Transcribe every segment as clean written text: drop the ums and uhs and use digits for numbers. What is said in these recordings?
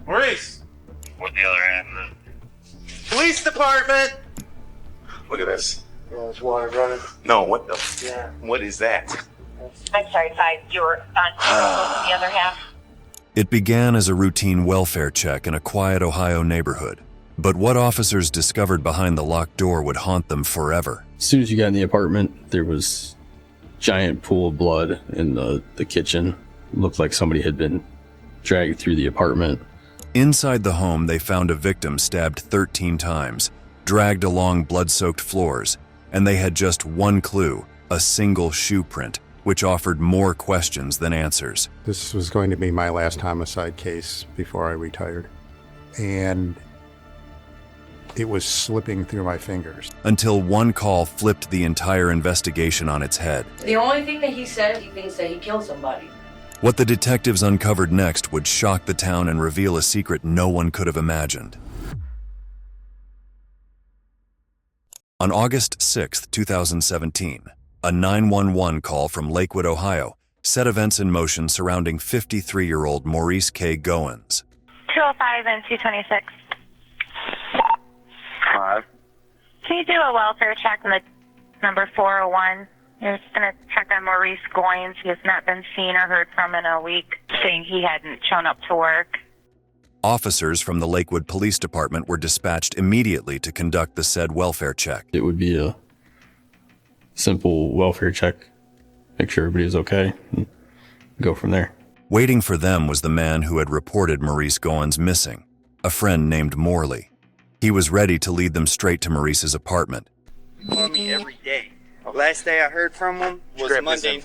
Maurice! What's the other end? Police department! Look at this. Yeah, there's water running. No, what the? Yeah. What is that? I'm sorry, you were on the other half. It began as a routine welfare check in a quiet Ohio neighborhood. But what officers discovered behind the locked door would haunt them forever. As soon as you got in the apartment, there was a giant pool of blood in the kitchen. Looked like somebody had been dragged through the apartment. Inside the home, they found a victim stabbed 13 times, dragged along blood-soaked floors, and they had just one clue, a single shoe print, which offered more questions than answers. This was going to be my last homicide case before I retired. And it was slipping through my fingers. Until one call flipped the entire investigation on its head. The only thing that he said, he thinks that he killed somebody. What the detectives uncovered next would shock the town and reveal a secret no one could have imagined. On August 6, 2017, a 911 call from Lakewood, Ohio, set events in motion surrounding 53-year-old Maurice K. Goins. 205 and 226. 5. Can you do a welfare check on the number 401? You're just going to check on Maurice Goins. He has not been seen or heard from in a week, saying he hadn't shown up to work. Officers from the Lakewood Police Department were dispatched immediately to conduct the said welfare check. It would be a simple welfare check, make sure everybody was okay, and go from there. Waiting for them was the man who had reported Maurice Goins missing, a friend named Morley. He was ready to lead them straight to Maurice's apartment. He called me every day. Last day I heard from him was Monday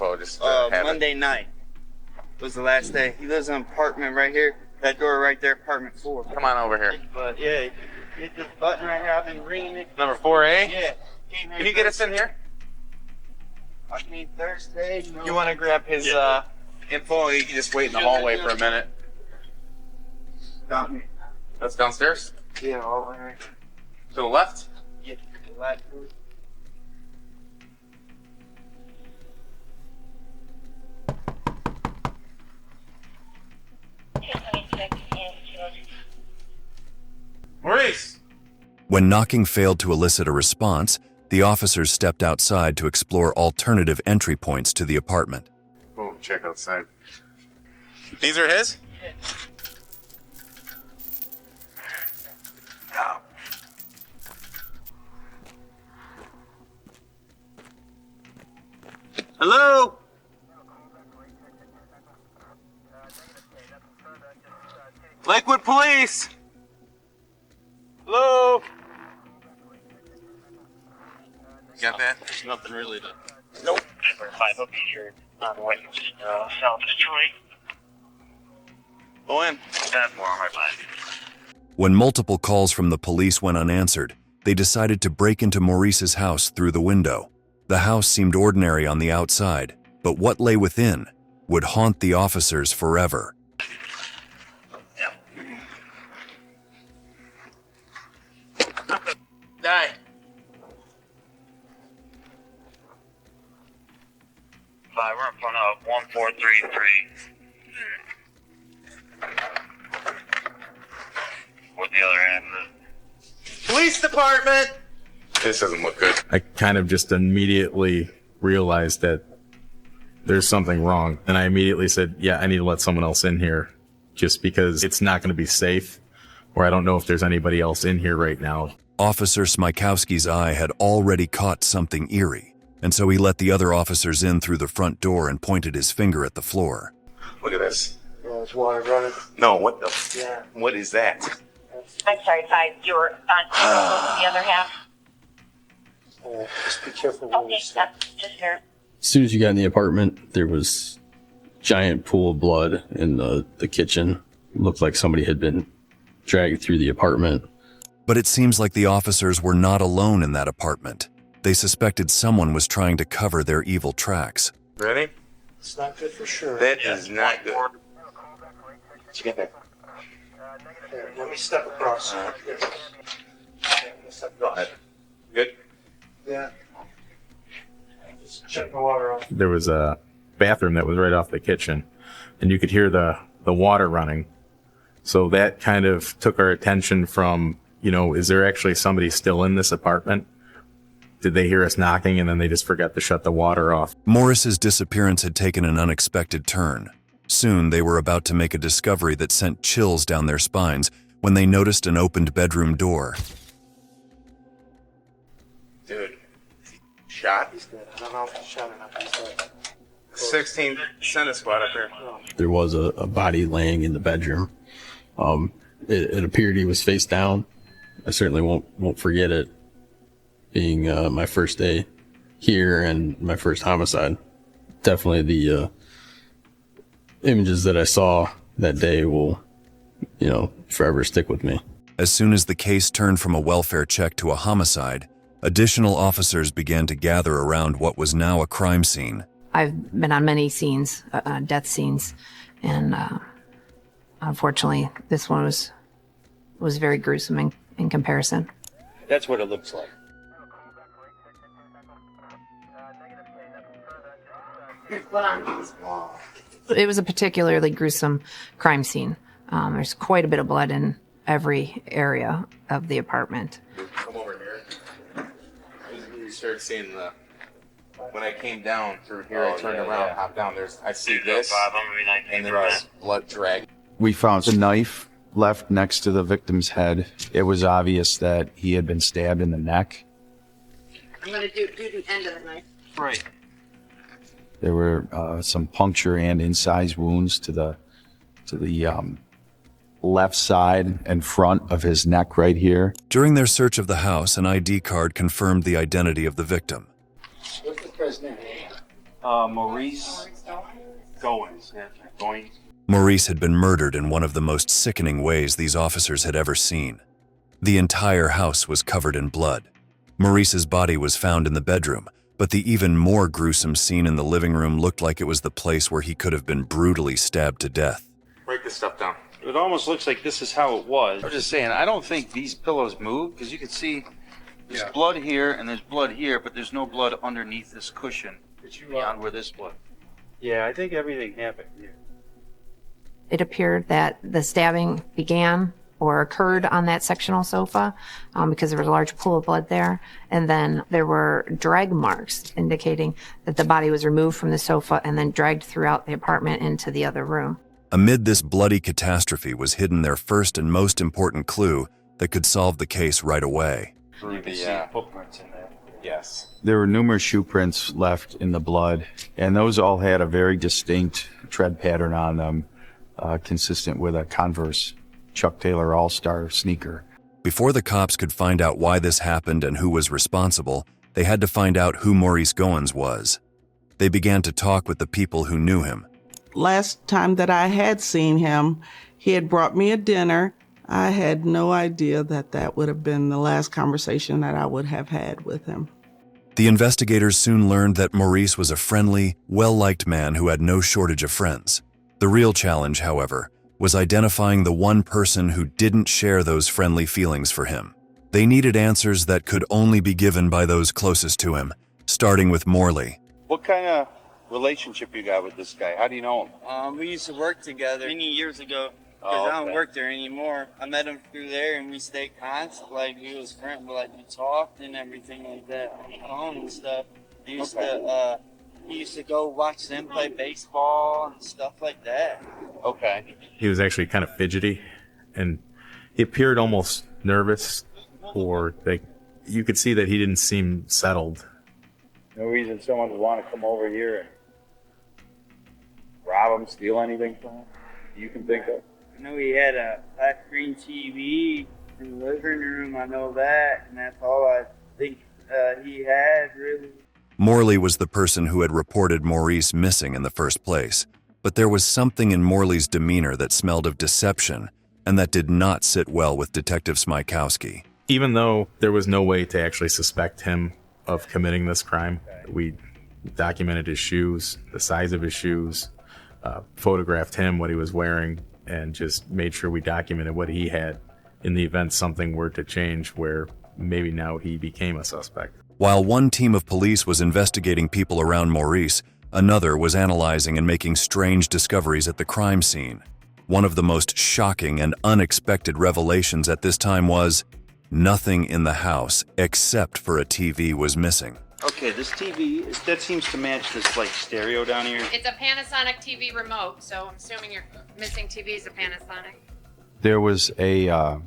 night. Was the last day. He lives in an apartment right here. That door right there, apartment 4. Come on over here. But yeah, hit this button right here. I've been ringing it. Number 4A? Yeah. Can you get us in here? I mean Thursday. You want to grab his info, or you can just wait in the hallway for a minute? Got me. That's downstairs? Yeah, all right. To the left? Yeah, the last door. Maurice! When knocking failed to elicit a response, the officers stepped outside to explore alternative entry points to the apartment. Oh, check outside. These are his? Yeah. Hello? Lakewood Police! Hello? You got that? There's nothing really to... Nope. Number 5 will be here on the way to South Detroit. Go in. That's more on my mind. When multiple calls from the police went unanswered, they decided to break into Maurice's house through the window. The house seemed ordinary on the outside, but what lay within would haunt the officers forever. Die. Five, we're in front of 1433. What's the other end? Police department! This doesn't look good. I kind of just immediately realized that there's something wrong. And I immediately said, yeah, I need to let someone else in here just because it's not going to be safe, or I don't know if there's anybody else in here right now. Officer Smykowski's eye had already caught something eerie, and so he let the other officers in through the front door and pointed his finger at the floor. Look at this. Yeah, there's water running. No, what the? Yeah. What is that? I'm sorry, you were on the other half. Just be careful when Okay, you step. just here. As soon as you got in the apartment, there was a giant pool of blood in the kitchen. Looked like somebody had been dragged through the apartment. But it seems like the officers were not alone in that apartment. They suspected someone was trying to cover their evil tracks. Ready? It's not good for sure. That is not good. Did you get that? Here, let me step across. Go ahead. Good? Yeah. Just check the water off. There was a bathroom that was right off the kitchen, and you could hear the water running. So that kind of took our attention from, is there actually somebody still in this apartment? Did they hear us knocking and then they just forgot to shut the water off? Maurice's disappearance had taken an unexpected turn. Soon, they were about to make a discovery that sent chills down their spines when they noticed an opened bedroom door. Dude, shot? He's dead. I don't know if he's shot or not. He's dead. 16 center spot up here. There was a body laying in the bedroom. It appeared he was face down. I certainly won't forget it, being my first day here and my first homicide. Definitely the images that I saw that day will, forever stick with me. As soon as the case turned from a welfare check to a homicide, additional officers began to gather around what was now a crime scene. I've been on many scenes, death scenes, and unfortunately, this one was very gruesome in comparison. That's what it looks like. It was a particularly gruesome crime scene. There's quite a bit of blood in every area of the apartment. Come over here. You start seeing when I came down through here, I turned around, hopped down, I see this, and there was blood drag. We found a knife left next to the victim's head. It was obvious that he had been stabbed in the neck. I'm gonna do the end of the knife. Right. There were some puncture and incise wounds to the left side and front of his neck right here. During their search of the house, an ID card confirmed the identity of the victim. What's the first name? Maurice Goins. Yeah, Goins. Maurice had been murdered in one of the most sickening ways these officers had ever seen. The entire house was covered in blood. Maurice's body was found in the bedroom, but the even more gruesome scene in the living room looked like it was the place where he could have been brutally stabbed to death. Break this stuff down. It almost looks like this is how it was. I'm just saying, I don't think these pillows move, because you can see there's blood here and there's blood here, but there's no blood underneath this cushion beyond where this blood. Yeah, I think everything happened here. It appeared that the stabbing began or occurred on that sectional sofa because there was a large pool of blood there. And then there were drag marks indicating that the body was removed from the sofa and then dragged throughout the apartment into the other room. Amid this bloody catastrophe was hidden their first and most important clue that could solve the case right away. You can see footprints in there. Yes. There were numerous shoe prints left in the blood, and those all had a very distinct tread pattern on them, consistent with a Converse Chuck Taylor All-Star sneaker. Before the cops could find out why this happened and who was responsible, they had to find out who Maurice Goins was. They began to talk with the people who knew him. Last time that I had seen him, he had brought me a dinner. I had no idea that would have been the last conversation that I would have had with him. The investigators soon learned that Maurice was a friendly, well-liked man who had no shortage of friends. The real challenge, however, was identifying the one person who didn't share those friendly feelings for him. They needed answers that could only be given by those closest to him, starting with Morley. What kind of relationship you got with this guy? How do you know him? We used to work together many years ago. Because I don't work there anymore. I met him through there and we stayed constant. Like, we was friends, but like, we talked and everything like that on the phone and stuff. He used to go watch them play baseball and stuff like that. Okay. He was actually kind of fidgety, and he appeared almost nervous, or like you could see that he didn't seem settled. No reason someone would want to come over here and rob him, steal anything from him you can think of? I know he had a flat screen TV in the living room, I know that, and that's all I think he had, really. Morley was the person who had reported Maurice missing in the first place, but there was something in Morley's demeanor that smelled of deception and that did not sit well with Detective Smykowski. Even though there was no way to actually suspect him of committing this crime, we documented his shoes, the size of his shoes, photographed him, what he was wearing, and just made sure we documented what he had in the event something were to change where maybe now he became a suspect. While one team of police was investigating people around Maurice, another was analyzing and making strange discoveries at the crime scene. One of the most shocking and unexpected revelations at this time was nothing in the house except for a TV was missing. Okay, this TV, that seems to match this like stereo down here. It's a Panasonic TV remote, so I'm assuming your missing TV is a Panasonic. There was an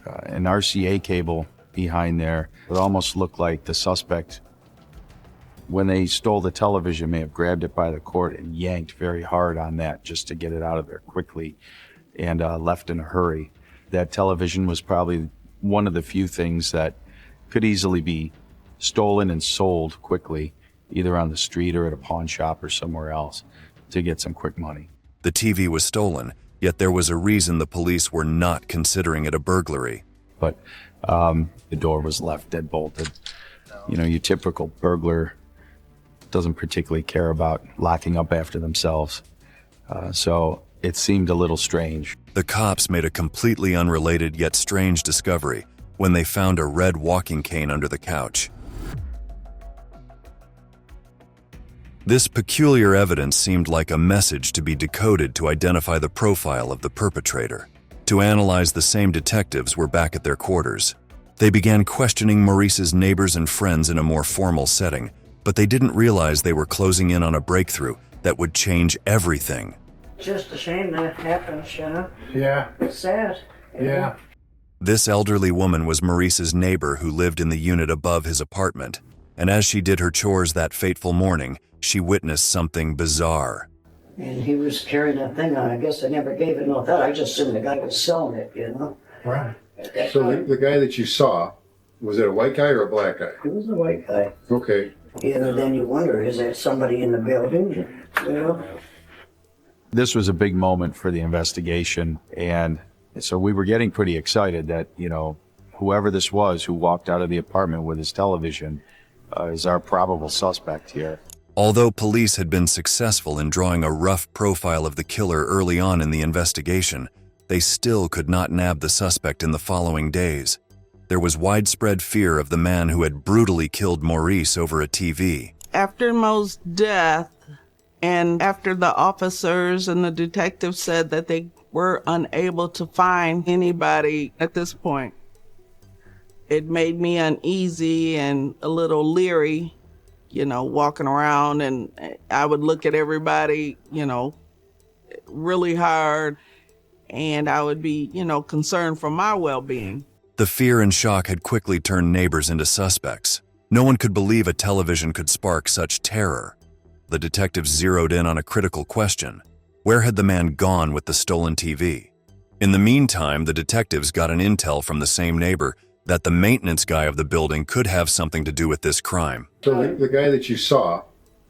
RCA cable behind there. It almost looked like the suspect, when they stole the television, may have grabbed it by the cord and yanked very hard on that just to get it out of there quickly and left in a hurry. That television was probably one of the few things that could easily be stolen and sold quickly, either on the street or at a pawn shop or somewhere else, to get some quick money. The TV was stolen, yet there was a reason the police were not considering it a burglary. But the door was left dead bolted. You know, your typical burglar doesn't particularly care about locking up after themselves. So it seemed a little strange. The cops made a completely unrelated yet strange discovery when they found a red walking cane under the couch. This peculiar evidence seemed like a message to be decoded to identify the profile of the perpetrator. To analyze, the same detectives were back at their quarters. They began questioning Maurice's neighbors and friends in a more formal setting, but they didn't realize they were closing in on a breakthrough that would change everything. Just a shame that happens, you know? Yeah. It's sad. Yeah. This elderly woman was Maurice's neighbor who lived in the unit above his apartment, and as she did her chores that fateful morning, she witnessed something bizarre. And he was carrying that thing on. I guess they never gave it no thought. I just assumed the guy was selling it, you know? Right. So the guy that you saw, was it a white guy or a black guy? He was a white guy. Okay. You know, then you wonder, is there somebody in the building? You know? This was a big moment for the investigation, and so we were getting pretty excited that, you know, whoever this was who walked out of the apartment with his television is our probable suspect here. Although police had been successful in drawing a rough profile of the killer early on in the investigation, they still could not nab the suspect in the following days. There was widespread fear of the man who had brutally killed Maurice over a TV. After Mo's death, and after the officers and the detectives said that they were unable to find anybody at this point, it made me uneasy and a little leery, you know, walking around, and I would look at everybody, you know, really hard, and I would be, you know, concerned for my well-being. The fear and shock had quickly turned neighbors into suspects. No one could believe a television could spark such terror. The detectives zeroed in on a critical question. Where had the man gone with the stolen TV? In the meantime, the detectives got an intel from the same neighbor that the maintenance guy of the building could have something to do with this crime. So the guy that you saw,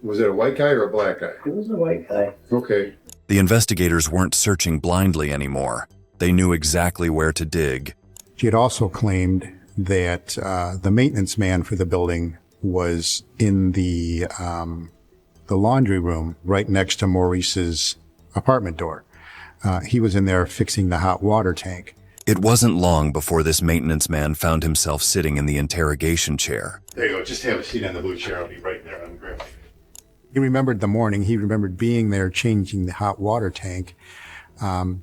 was it a white guy or a black guy? He was a white guy. Okay. The investigators weren't searching blindly anymore. They knew exactly where to dig. She had also claimed that the maintenance man for the building was in the laundry room right next to Maurice's apartment door. He was in there fixing the hot water tank. It wasn't long before this maintenance man found himself sitting in the interrogation chair. There you go. Just have a seat on the blue chair. I'll be right there on the ground. He remembered the morning. He remembered being there changing the hot water tank.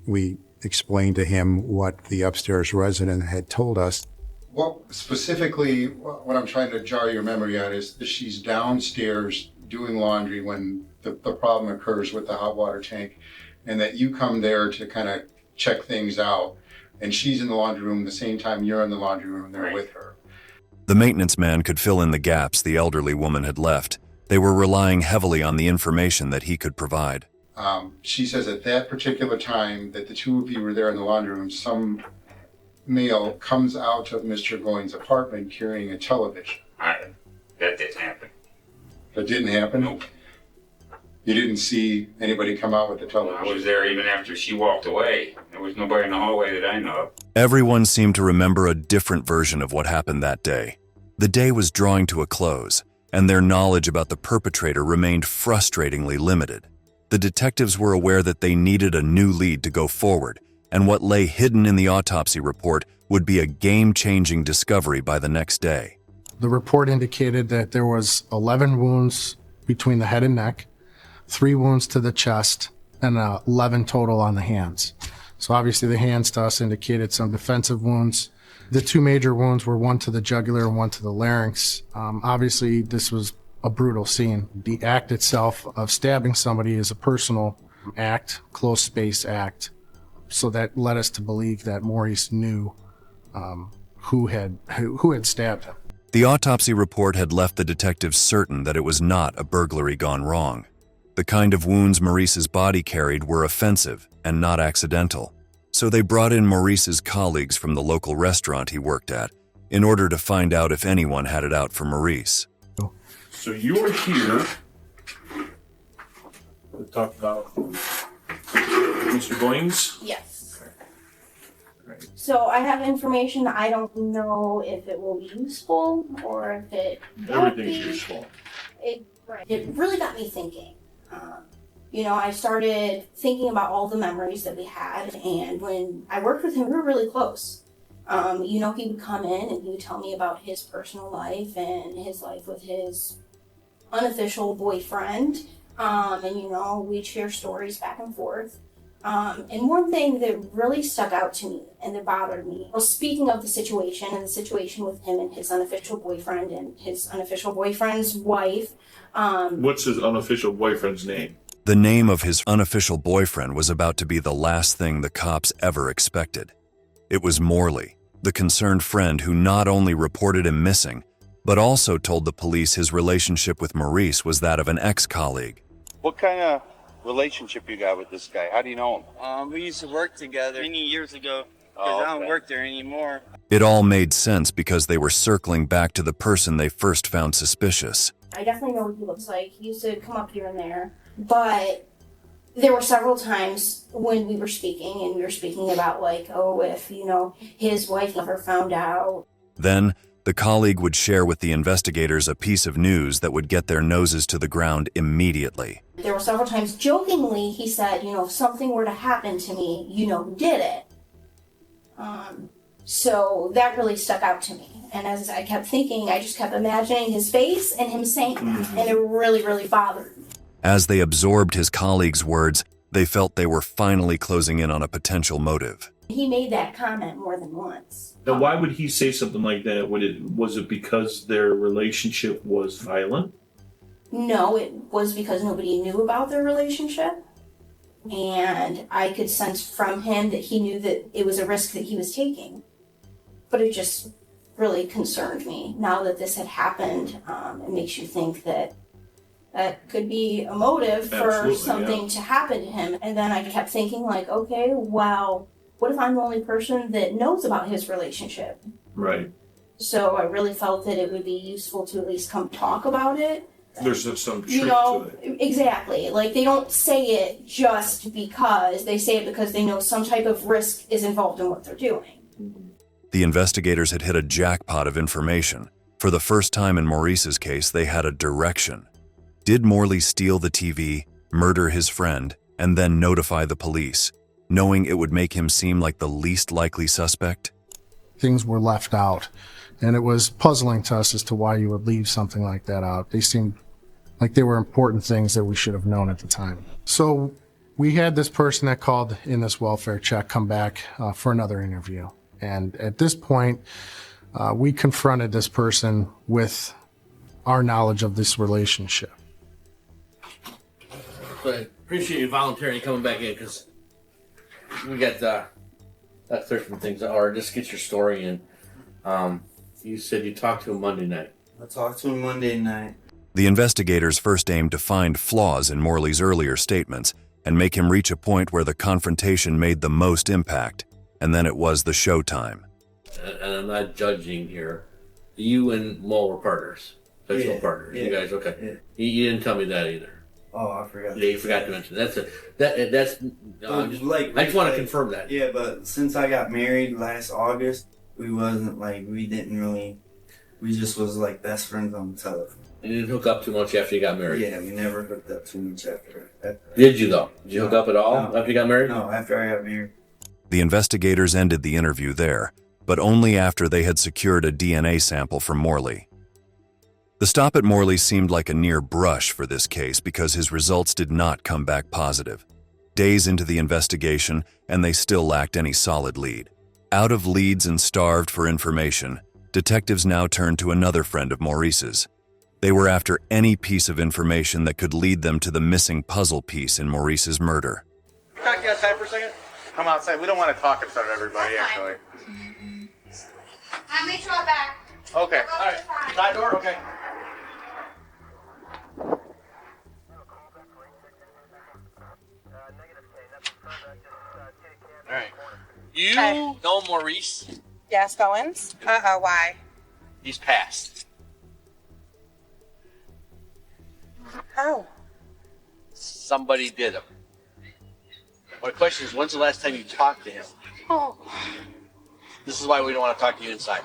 We explained to him what the upstairs resident had told us. Well, specifically, what I'm trying to jar your memory on is that she's downstairs doing laundry when the problem occurs with the hot water tank, and that you come there to kind of check things out, and she's in the laundry room the same time you're in the laundry room there with her. The maintenance man could fill in the gaps the elderly woman had left. They were relying heavily on the information that he could provide. She says at that particular time that the two of you were there in the laundry room, some male comes out of Mr. Goins' apartment carrying a television. That didn't happen. That didn't happen? Nope. You didn't see anybody come out with the television? I was there even after she walked away. There was nobody in the hallway that I know of. Everyone seemed to remember a different version of what happened that day. The day was drawing to a close, and their knowledge about the perpetrator remained frustratingly limited. The detectives were aware that they needed a new lead to go forward, and what lay hidden in the autopsy report would be a game-changing discovery by the next day. The report indicated that there was 11 wounds between the head and neck, 3 wounds to the chest, and 11 total on the hands. So obviously the hands to us indicated some defensive wounds. The two major wounds were one to the jugular and one to the larynx. Obviously this was a brutal scene. The act itself of stabbing somebody is a personal act, close space act. So that led us to believe that Maurice knew who had stabbed him. The autopsy report had left the detectives certain that it was not a burglary gone wrong. The kind of wounds Maurice's body carried were offensive and not accidental. So they brought in Maurice's colleagues from the local restaurant he worked at in order to find out if anyone had it out for Maurice. So you were here to talk about Mr. Goins? Yes. So I have information. I don't know if it will be useful or if it won't Everything's be. useful. It really got me thinking. I started thinking about all the memories that we had, and when I worked with him, we were really close. He would come in and he would tell me about his personal life and his life with his unofficial boyfriend, and we'd share stories back and forth. And one thing that really stuck out to me and that bothered me was, speaking of the situation with him and his unofficial boyfriend and his unofficial boyfriend's wife. What's his unofficial boyfriend's name? The name of his unofficial boyfriend was about to be the last thing the cops ever expected. It was Morley, the concerned friend who not only reported him missing, but also told the police his relationship with Maurice was that of an ex-colleague. What kind of relationship you got with this guy? How do you know him? We used to work together many years ago, because I don't work there anymore. It all made sense because they were circling back to the person they first found suspicious. I definitely know what he looks like. He used to come up here and there. But there were several times when we were speaking, and we were speaking about, if, his wife never found out. Then, the colleague would share with the investigators a piece of news that would get their noses to the ground immediately. There were several times, jokingly, he said, if something were to happen to me, who did it. So that really stuck out to me. And as I kept thinking, I just kept imagining his face and him saying that. And it really, really bothered me. As they absorbed his colleague's words, they felt they were finally closing in on a potential motive. He made that comment more than once. Now, why would he say something like that? Was it because their relationship was violent? No, it was because nobody knew about their relationship. And I could sense from him that he knew that it was a risk that he was taking. But it just really concerned me. Now that this had happened, it makes you think that could be a motive for something to happen to him. And then I kept thinking, okay, well, what if I'm the only person that knows about his relationship? Right. So I really felt that it would be useful to at least come talk about it. There's some truth to it. Exactly. They don't say it just because. They say it because they know some type of risk is involved in what they're doing. The investigators had hit a jackpot of information. For the first time in Maurice's case, they had a direction. Did Morley steal the TV, murder his friend, and then notify the police, knowing it would make him seem like the least likely suspect? Things were left out, and it was puzzling to us as to why you would leave something like that out. They seemed like they were important things that we should have known at the time. So we had this person that called in this welfare check come back for another interview. And at this point, we confronted this person with our knowledge of this relationship. So I appreciate you volunteering coming back in, because we got certain things, or just get your story in. You said you talked to him Monday night. I talked to him Monday night. The investigators first aimed to find flaws in Morley's earlier statements and make him reach a point where the confrontation made the most impact, and then it was the showtime. And I'm not judging here. You and Mo were partners, sexual partners. Yeah. You guys, okay? Yeah. You didn't tell me that either. Oh, I forgot. Yeah, you forgot to mention that. I just want to confirm that. Yeah, but since I got married last August, we just was best friends on the telephone. You didn't hook up too much after you got married? Yeah, we never hooked up too much after. Did you, though? Did you hook up at all after you got married? No, after I got married. The investigators ended the interview there, but only after they had secured a DNA sample from Morley. The stop at Morley seemed like a near brush for this case because his results did not come back positive. Days into the investigation, and they still lacked any solid lead. Out of leads and starved for information, detectives now turned to another friend of Maurice's. They were after any piece of information that could lead them to the missing puzzle piece in Maurice's murder. Talk to you outside for a second? Come outside. We don't want to talk in front of everybody, actually. I'll make sure I'm back. Okay. All right. Side door? Okay. All right. You know Maurice? Yes, Goins? Why? He's passed. How? Somebody did him. My question is, when's the last time you talked to him? Oh. This is why we don't want to talk to you inside.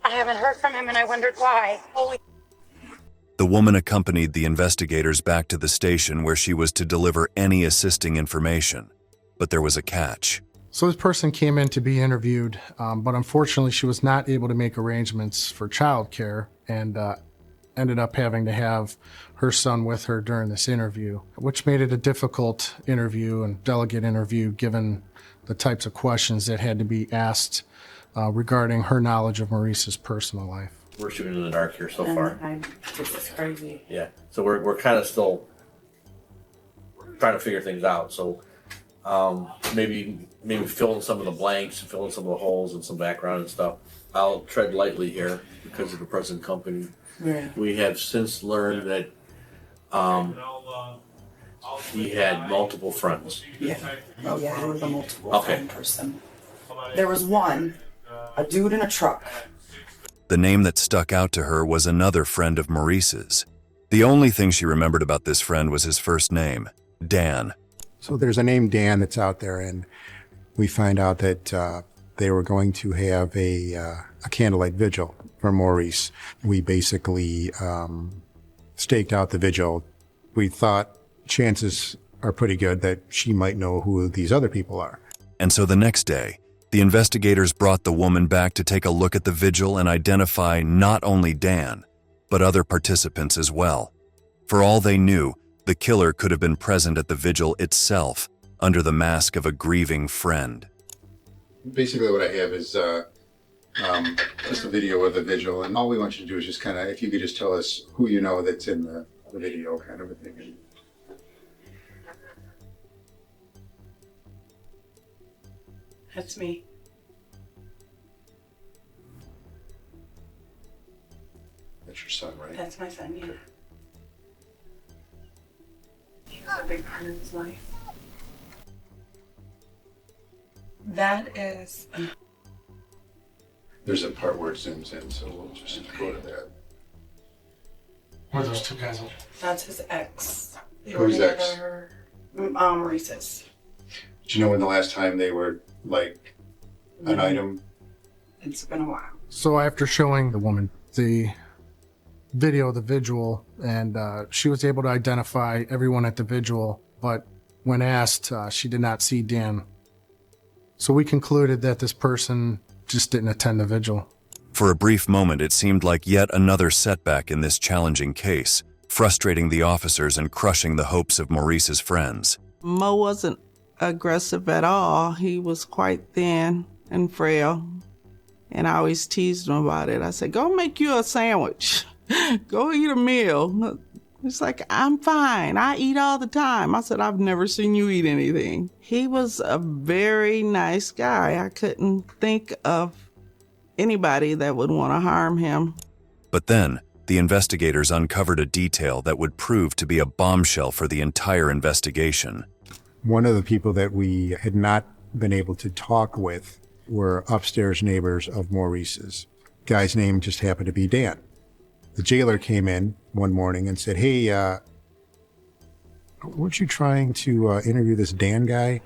I haven't heard from him and I wondered why. Holy. The woman accompanied the investigators back to the station where she was to deliver any assisting information. But there was a catch. So this person came in to be interviewed, but unfortunately she was not able to make arrangements for childcare and ended up having to have her son with her during this interview, which made it a difficult interview and delicate interview given the types of questions that had to be asked regarding her knowledge of Maurice's personal life. We're shooting in the dark here so far. This is crazy. Yeah. So we're kind of still trying to figure things out. So maybe fill in some of the blanks, fill in some of the holes and some background and stuff. I'll tread lightly here because of the present company. Yeah. We have since learned that he had multiple friends. Yeah. Oh yeah, he was a multiple Okay. friend person. There was one, a dude in a truck. The name that stuck out to her was another friend of Maurice's. The only thing she remembered about this friend was his first name, Dan. So there's a name Dan that's out there, and we find out that they were going to have a candlelight vigil for Maurice. We basically staked out the vigil. We thought chances are pretty good that she might know who these other people are. And so the next day, the investigators brought the woman back to take a look at the vigil and identify not only Dan, but other participants as well. For all they knew, the killer could have been present at the vigil itself, under the mask of a grieving friend. Basically what I have is just a video of the vigil, and all we want you to do is just kind of, if you could just tell us who you know that's in the video kind of a thing. That's me. That's your son, right? That's my son, yeah. He was a big part of his life. That is... There's a part where it zooms in, so we'll just go to that. Where are those two guys? That's his ex. They Who's were ex? together, Maurice's. Do you know when the last time they were, like, an item? It's been a while. So after showing the woman the video of the vigil, and she was able to identify everyone at the vigil, but when asked, she did not see Dan. So we concluded that this person just didn't attend the vigil. For a brief moment, it seemed like yet another setback in this challenging case, frustrating the officers and crushing the hopes of Maurice's friends. Mo wasn't aggressive at all. He was quite thin and frail. And I always teased him about it. I said, go make you a sandwich. Go eat a meal. He's like, I'm fine. I eat all the time. I said, I've never seen you eat anything. He was a very nice guy. I couldn't think of anybody that would want to harm him. But then, the investigators uncovered a detail that would prove to be a bombshell for the entire investigation. One of the people that we had not been able to talk with were upstairs neighbors of Maurice's. Guy's name just happened to be Dan. The jailer came in one morning and said, hey, weren't you trying to interview this Dan guy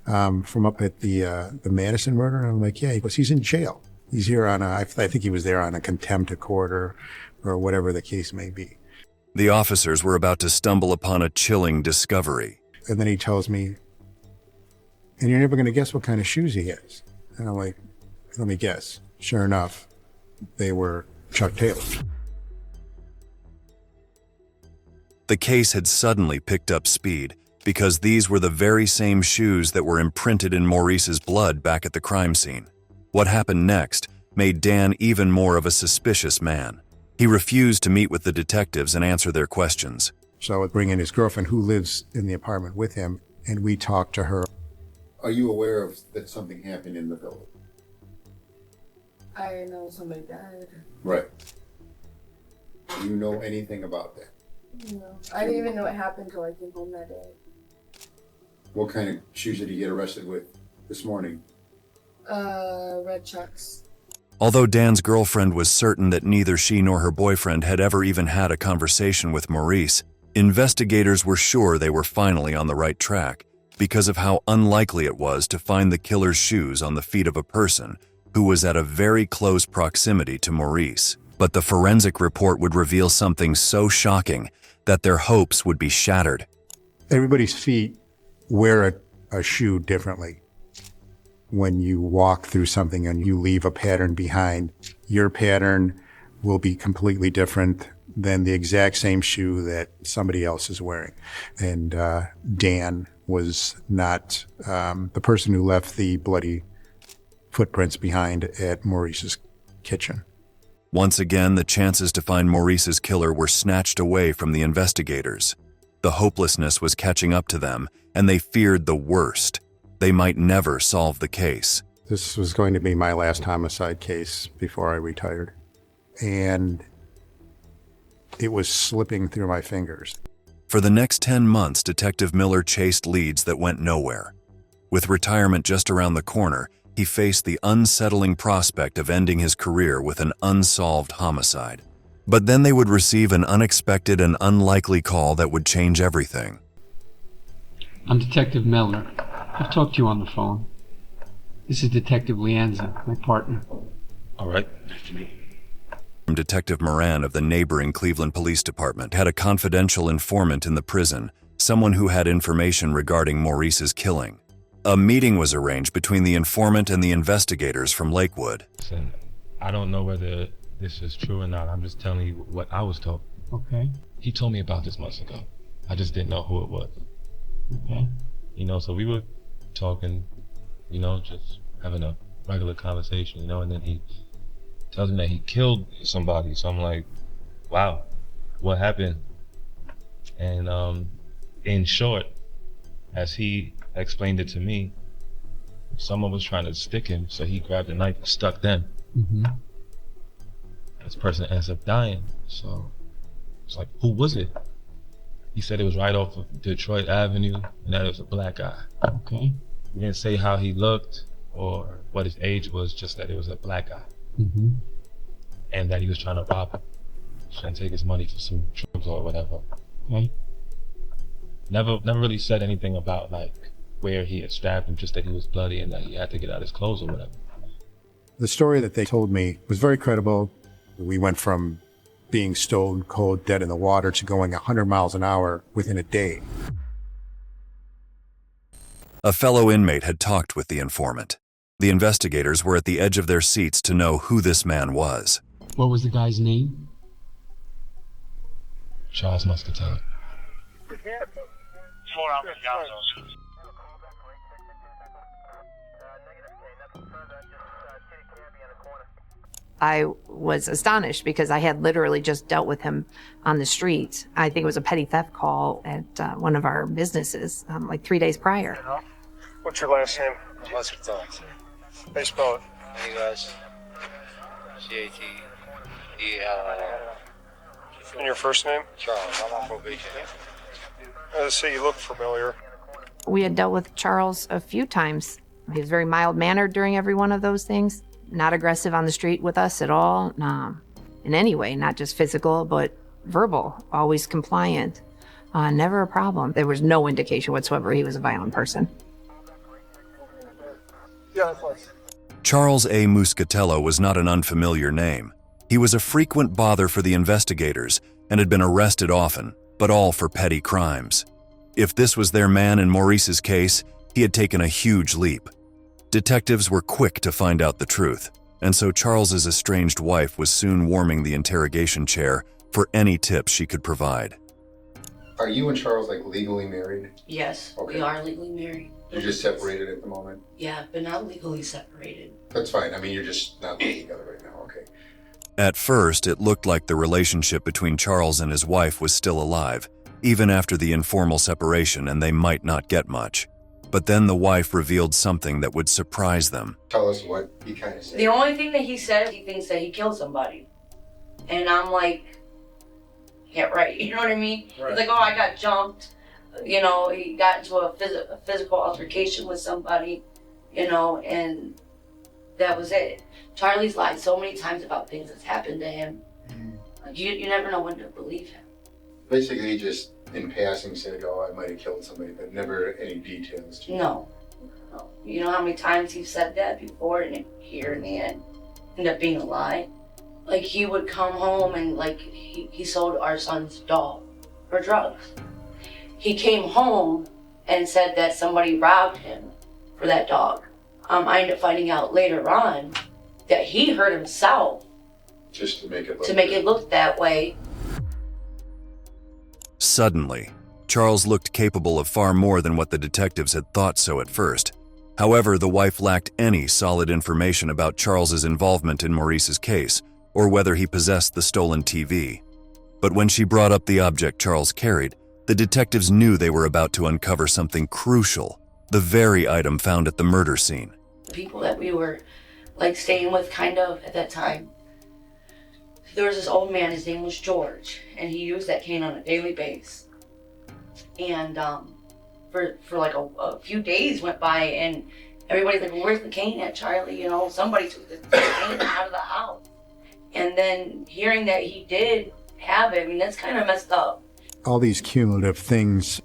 from up at the Madison murder? And I'm like, yeah. He goes, he's in jail. He's here on I think he was there on a contempt of court or whatever the case may be. The officers were about to stumble upon a chilling discovery. And then he tells me, and you're never going to guess what kind of shoes he has. And I'm like, let me guess. Sure enough, they were Chuck Taylor. The case had suddenly picked up speed because these were the very same shoes that were imprinted in Maurice's blood back at the crime scene. What happened next made Dan even more of a suspicious man. He refused to meet with the detectives and answer their questions. So I would bring in his girlfriend who lives in the apartment with him, and we talked to her. Are you aware of that something happened in the building? I know somebody died. Right. Do you know anything about that? No. I didn't even know it happened until I came home that day. What kind of shoes did he get arrested with this morning? Red Chucks. Although Dan's girlfriend was certain that neither she nor her boyfriend had ever even had a conversation with Maurice, investigators were sure they were finally on the right track because of how unlikely it was to find the killer's shoes on the feet of a person who was at a very close proximity to Maurice. But the forensic report would reveal something so shocking that their hopes would be shattered. Everybody's feet wear a shoe differently. When you walk through something and you leave a pattern behind, your pattern will be completely different than the exact same shoe that somebody else is wearing. And Dan was not the person who left the bloody footprints behind at Maurice's kitchen. Once again, the chances to find Maurice's killer were snatched away from the investigators. The hopelessness was catching up to them, and they feared the worst. They might never solve the case. This was going to be my last homicide case before I retired. And it was slipping through my fingers. For the next 10 months, Detective Miller chased leads that went nowhere. With retirement just around the corner, he faced the unsettling prospect of ending his career with an unsolved homicide. But then they would receive an unexpected and unlikely call that would change everything. I'm Detective Miller. I've talked to you on the phone. This is Detective Lianza, my partner. All right, nice to meet you. Detective Moran of the neighboring Cleveland Police Department had a confidential informant in the prison, someone who had information regarding Maurice's killing. A meeting was arranged between the informant and the investigators from Lakewood. Listen, I don't know whether this is true or not. I'm just telling you what I was told. Okay. He told me about this months ago. I just didn't know who it was. Okay. You know, so we were talking, you know, just having a regular conversation, you know, and then he tells me that he killed somebody. So I'm like, wow, what happened? And in short, as he explained it to me, someone was trying to stick him, so he grabbed a knife and stuck them. Mm-hmm. This person ends up dying. So it's like, who was it? He said it was right off of Detroit Avenue, and that it was a black guy. Okay. He didn't say how he looked or what his age was, just that it was a black guy. Mm-hmm. And that he was trying to rob him, trying to take his money for some drugs or whatever. Okay. Never really said anything about like where he had stabbed him, just that he was bloody and that he had to get out his clothes or whatever. The story that they told me was very credible. We went from being stone cold dead in the water to going 100 miles an hour within a day. A fellow inmate had talked with the informant. The investigators were at the edge of their seats to know who this man was. What was the guy's name? Charles Muscatelli. 4 hours down. I was astonished because I had literally just dealt with him on the street. I think it was a petty theft call at one of our businesses like 3 days prior. What's your last name? Hospital. How do you spell it? Hey guys. CAT. And your first name? Charles. I'm on probation. Let's see, you look familiar. We had dealt with Charles a few times. He was very mild-mannered during every one of those things. Not aggressive on the street with us at all, in any way, not just physical, but verbal, always compliant, never a problem. There was no indication whatsoever he was a violent person. Yeah, of course. Charles A. Muscatello was not an unfamiliar name. He was a frequent bother for the investigators and had been arrested often, but all for petty crimes. If this was their man in Maurice's case, he had taken a huge leap. Detectives were quick to find out the truth, and so Charles's estranged wife was soon warming the interrogation chair for any tips she could provide. Are you and Charles like legally married? Yes, Okay. we are legally married. You're just separated at the moment? Yeah, but not legally separated. That's fine. I mean, you're just not living together right now. Okay. At first, it looked like the relationship between Charles and his wife was still alive, even after the informal separation, and they might not get much. But then the wife revealed something that would surprise them. Tell us what he kind of said. The only thing that he said, he thinks that he killed somebody. And I'm like, yeah, right. You know what I mean? Right. He's like, oh, I got jumped. You know, he got into a physical altercation with somebody, you know, and that was it. Charlie's lied so many times about things that's happened to him. You never know when to believe him. Basically, he just in passing said, oh, I might have killed somebody, but never any details. No. You know how many times he's said that before, and here in the end, ended up being a lie? Like, he would come home and, like, he sold our son's dog for drugs. He came home and said that somebody robbed him for that dog. I ended up finding out later on that he hurt himself just to make it look that way. Suddenly, Charles looked capable of far more than what the detectives had thought so at first. However, the wife lacked any solid information about Charles's involvement in Maurice's case, or whether he possessed the stolen TV. But when she brought up the object Charles carried, the detectives knew they were about to uncover something crucial, the very item found at the murder scene. People that we were, like, staying with kind of at that time, there was this old man, his name was George, and he used that cane on a daily basis. And for like a few days went by, and everybody's like, well, where's the cane at, Charlie? You know, somebody took the cane out of the house. And then hearing that he did have it, I mean, that's kind of messed up. All these cumulative things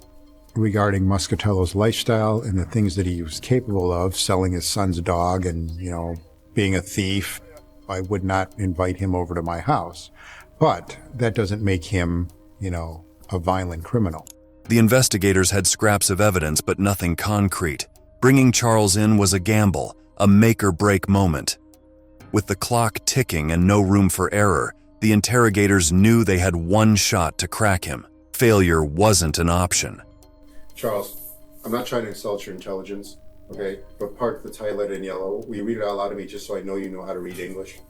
regarding Muscatello's lifestyle and the things that he was capable of, selling his son's dog and, you know, being a thief, I would not invite him over to my house. But that doesn't make him, you know, a violent criminal. The investigators had scraps of evidence, but nothing concrete. Bringing Charles in was a gamble, a make-or-break moment. With the clock ticking and no room for error, the interrogators knew they had one shot to crack him. Failure wasn't an option. Charles, I'm not trying to insult your intelligence, okay? But part the title in yellow. Will you read it out loud to me just so I know you know how to read English?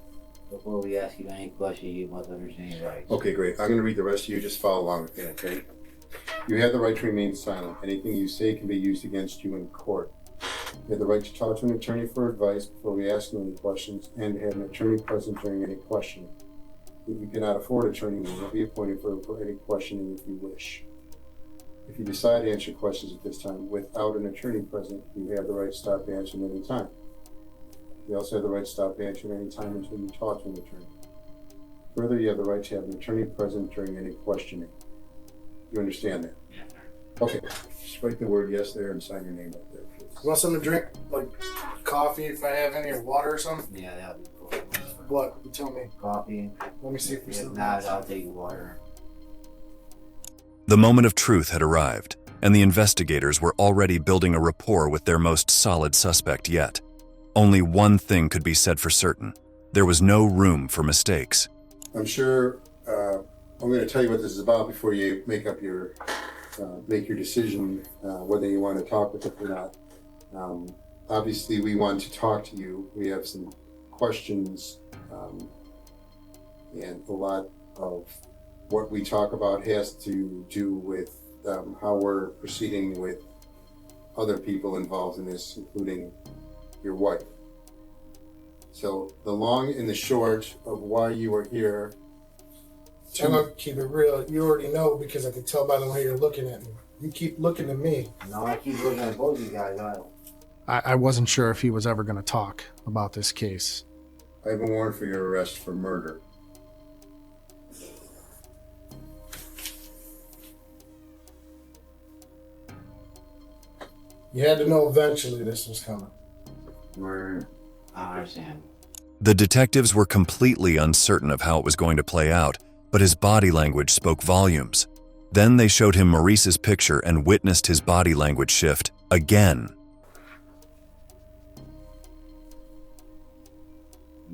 Before we ask you any question, you must understand your rights. Okay, great. I'm going to read the rest of you. Just follow along with me, okay? You have the right to remain silent. Anything you say can be used against you in court. You have the right to talk to an attorney for advice before we ask you any questions, and to have an attorney present during any questioning. If you cannot afford an attorney, you will be appointed for any questioning if you wish. If you decide to answer questions at this time without an attorney present, you have the right to stop answering any time. You also have the right to stop answering any time until you talk to an attorney. Further, you have the right to have an attorney present during any questioning. You understand that? Yeah. Okay. Just write the word yes there and sign your name right there, please. You want something to drink? Like coffee if I have any, or water or something? Yeah, that'll be cool. What? You tell me. Coffee. Let me see if we If still not, I'll take water. The moment of truth had arrived, and the investigators were already building a rapport with their most solid suspect yet. Only one thing could be said for certain. There was no room for mistakes. I'm sure I'm going to tell you what this is about before you make up your decision whether you want to talk with it or not. Obviously, we want to talk to you. We have some questions, and a lot of what we talk about has to do with how we're proceeding with other people involved in this, including your wife. So the long and the short of why you are here. I'm gonna keep it real. You already know because I can tell by the way you're looking at me. You keep looking at me. No, I keep looking at both of you guys. I wasn't sure if he was ever going to talk about this case. I have a warrant for your arrest for murder. You had to know eventually this was coming. I understand. The detectives were completely uncertain of how it was going to play out, but his body language spoke volumes. Then they showed him Maurice's picture and witnessed his body language shift again.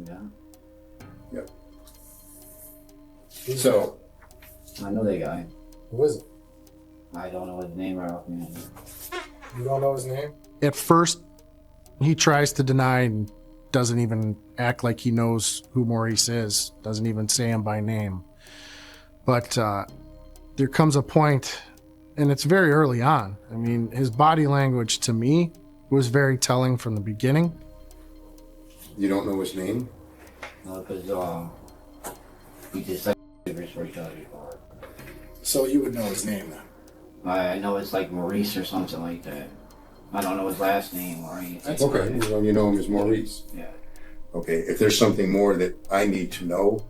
Yeah. Yep. So, I know that guy. Who is it? I don't know his name right off the hand. You don't know his name? At first, he tries to deny and doesn't even act like he knows who Maurice is, doesn't even say him by name. But there comes a point, and it's very early on. I mean, his body language to me was very telling from the beginning. You don't know his name? No, because he just said for each other before. So you would know his name then? I know it's like Maurice or something like that. I don't know his last name or anything. That's okay. Well, you know him as Maurice. Yeah. Okay, if there's something more that I need to know,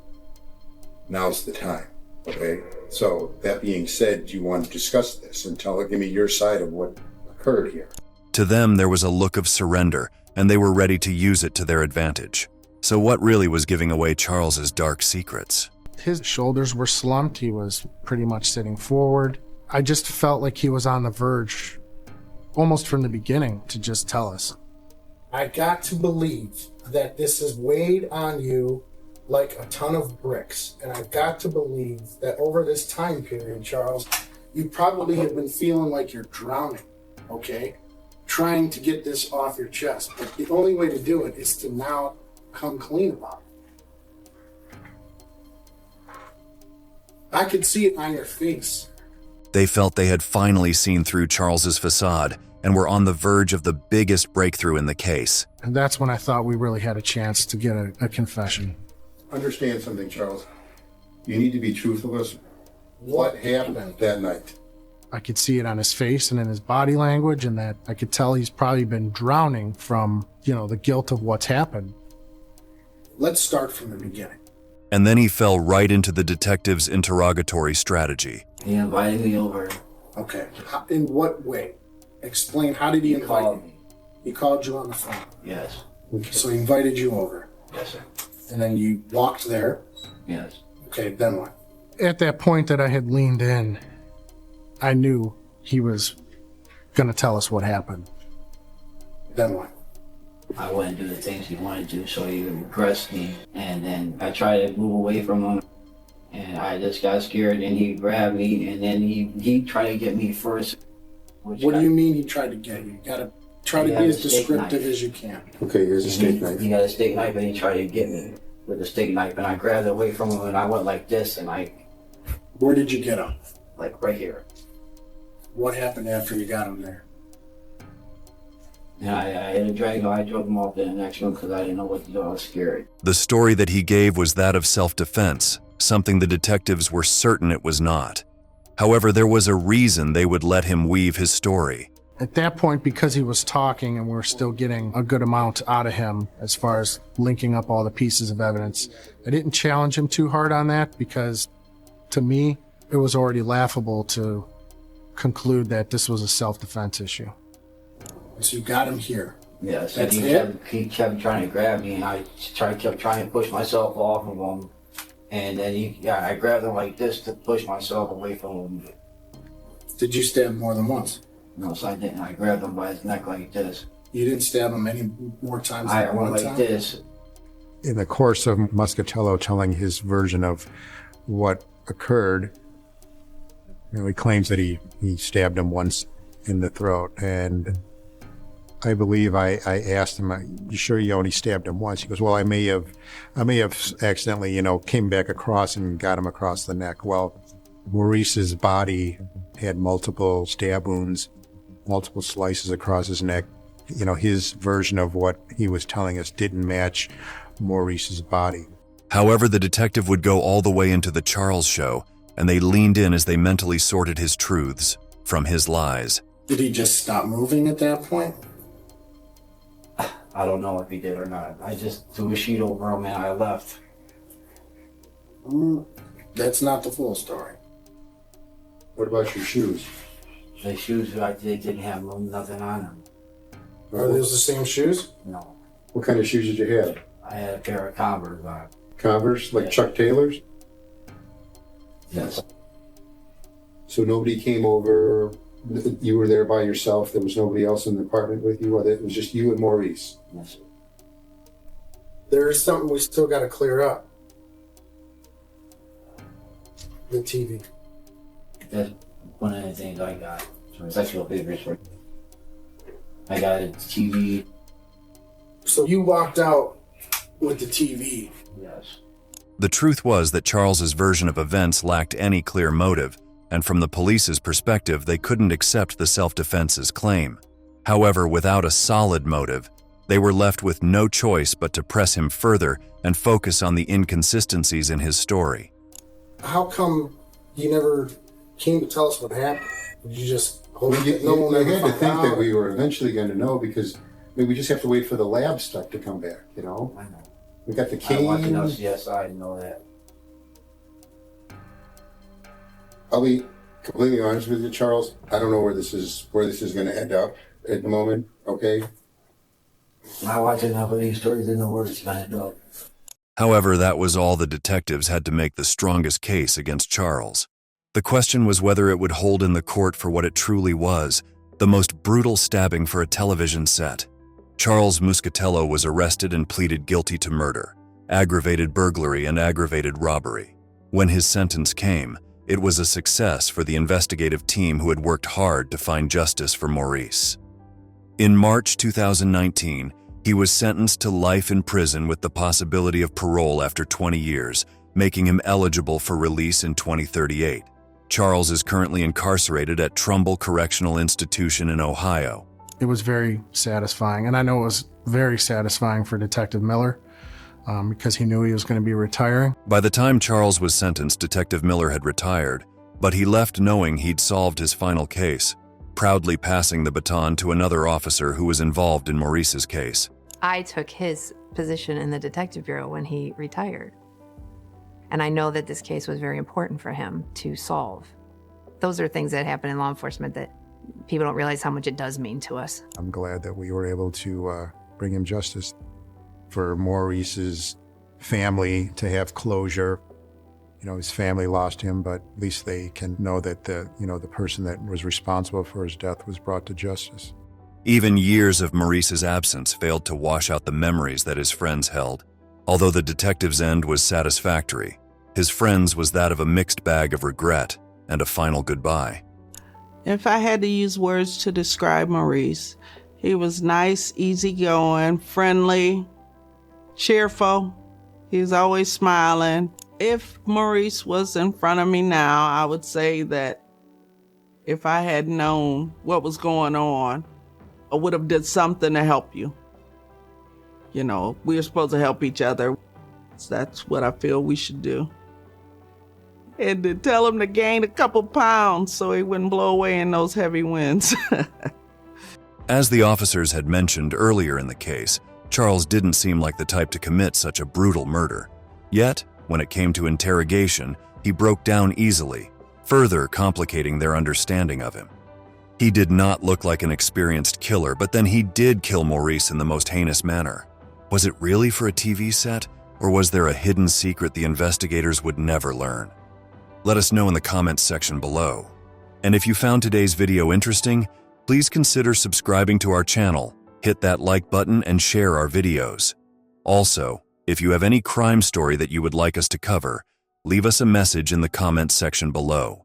now's the time. Okay? So, that being said, do you want to discuss this and give me your side of what occurred here? To them, there was a look of surrender, and they were ready to use it to their advantage. So what really was giving away Charles's dark secrets? His shoulders were slumped. He was pretty much sitting forward. I just felt like he was on the verge, almost from the beginning, to just tell us. I got to believe that this is weighed on you like a ton of bricks. And I've got to believe that over this time period, Charles, you probably have been feeling like you're drowning, okay? Trying to get this off your chest. But the only way to do it is to now come clean about it. I could see it on your face. They felt they had finally seen through Charles's facade and were on the verge of the biggest breakthrough in the case. And that's when I thought we really had a chance to get a confession. Understand something, Charles. You need to be truthful with us. What happened that night? I could see it on his face and in his body language, and that I could tell he's probably been drowning from, the guilt of what's happened. Let's start from the beginning. And then he fell right into the detective's interrogatory strategy. He invited me over. Okay. In what way? Explain, how did he invite you? He called you on the phone? Yes. Okay, so he invited you over? Yes, sir. And then you walked there? Yes. Okay, then what? At that point that I had leaned in, I knew he was going to tell us what happened. Then what? I wouldn't do the things he wanted to, so he regressed me. And then I tried to move away from him. And I just got scared, and he grabbed me, and then he tried to get me first. What do you mean he tried to get you? You gotta try to be as descriptive as you can. Okay, here's a steak knife. He got a steak knife, and he tried to get me with a steak knife, and I grabbed it away from him, and I went like this, and Where did you get him? Like right here. What happened after you got him there? And I had a drag him. I drove him off to the next room because I didn't know what to do. I was scared. The story that he gave was that of self-defense, something the detectives were certain it was not. However, there was a reason they would let him weave his story. At that point, because he was talking and we were still getting a good amount out of him as far as linking up all the pieces of evidence, I didn't challenge him too hard on that because, to me, it was already laughable to conclude that this was a self-defense issue. So you got him here? Yes, That's he kept trying to grab me, and I kept trying to push myself off of him. And then I grabbed him like this to push myself away from him. Did you stab him more than once? No, so I didn't. I grabbed him by his neck like this. You didn't stab him any more times than I went like time? this. In the course of Muscatello telling his version of what occurred, he claims that he stabbed him once in the throat, and I believe I asked him, "Are you sure you only stabbed him once?" He goes, "Well, I may have accidentally, came back across and got him across the neck." Well, Maurice's body had multiple stab wounds, multiple slices across his neck. His version of what he was telling us didn't match Maurice's body. However, the detective would go all the way into the Charles show, and they leaned in as they mentally sorted his truths from his lies. Did he just stop moving at that point? I don't know if he did or not. I just threw a sheet over him and I left. That's not the full story. What about your shoes? The shoes, they didn't have nothing on them. Are those the same shoes? No. What kind of shoes did you have? I had a pair of Converse on. Converse, like Chuck Taylor's? Yes. So nobody came over, you were there by yourself, there was nobody else in the apartment with you, it was just you and Maurice? Yes. There's something we still got to clear up. The TV. That one of the things I got. So sexual favors. I got a TV. So you walked out with the TV? Yes. The truth was that Charles's version of events lacked any clear motive, and from the police's perspective, they couldn't accept the self-defense's claim. However, without a solid motive, they were left with no choice but to press him further and focus on the inconsistencies in his story. How come you never came to tell us what happened? Did you just hope Well, that no one I ever had to found think out? that we were eventually going to know, because we just have to wait for the lab stuff to come back, you know? I know. We got the I cane. want to know CSI to know that. I'll be completely honest with you, Charles. I don't know where this is going to end up at the moment, okay? I watch enough of these stories to know where it's going to go. However, that was all the detectives had to make the strongest case against Charles. The question was whether it would hold in the court for what it truly was, the most brutal stabbing for a television set. Charles Muscatello was arrested and pleaded guilty to murder, aggravated burglary, and aggravated robbery. When his sentence came, it was a success for the investigative team who had worked hard to find justice for Maurice. In March 2019, he was sentenced to life in prison with the possibility of parole after 20 years, making him eligible for release in 2038. Charles is currently incarcerated at Trumbull Correctional Institution in Ohio. It was very satisfying, and I know it was very satisfying for Detective Miller because he knew he was going to be retiring. By the time Charles was sentenced, Detective Miller had retired, but he left knowing he'd solved his final case, proudly passing the baton to another officer who was involved in Maurice's case. I took his position in the detective bureau when he retired. And I know that this case was very important for him to solve. Those are things that happen in law enforcement that people don't realize how much it does mean to us. I'm glad that we were able to bring him justice. For Maurice's family to have closure, you know, his family lost him, but at least they can know that the person that was responsible for his death was brought to justice. Even years of Maurice's absence failed to wash out the memories that his friends held. Although the detective's end was satisfactory, his friends' was that of a mixed bag of regret and a final goodbye. If I had to use words to describe Maurice, he was nice, easygoing, friendly, cheerful. He was always smiling. If Maurice was in front of me now, I would say that if I had known what was going on, I would have did something to help you. You know, we are supposed to help each other. So that's what I feel we should do. And to tell him to gain a couple pounds so he wouldn't blow away in those heavy winds. As the officers had mentioned earlier in the case, Charles didn't seem like the type to commit such a brutal murder. Yet, when it came to interrogation, he broke down easily, further complicating their understanding of him. He did not look like an experienced killer, but then he did kill Maurice in the most heinous manner. Was it really for a TV set, or was there a hidden secret the investigators would never learn? Let us know in the comments section below. And if you found today's video interesting, please consider subscribing to our channel, hit that like button, and share our videos. Also, if you have any crime story that you would like us to cover, leave us a message in the comments section below.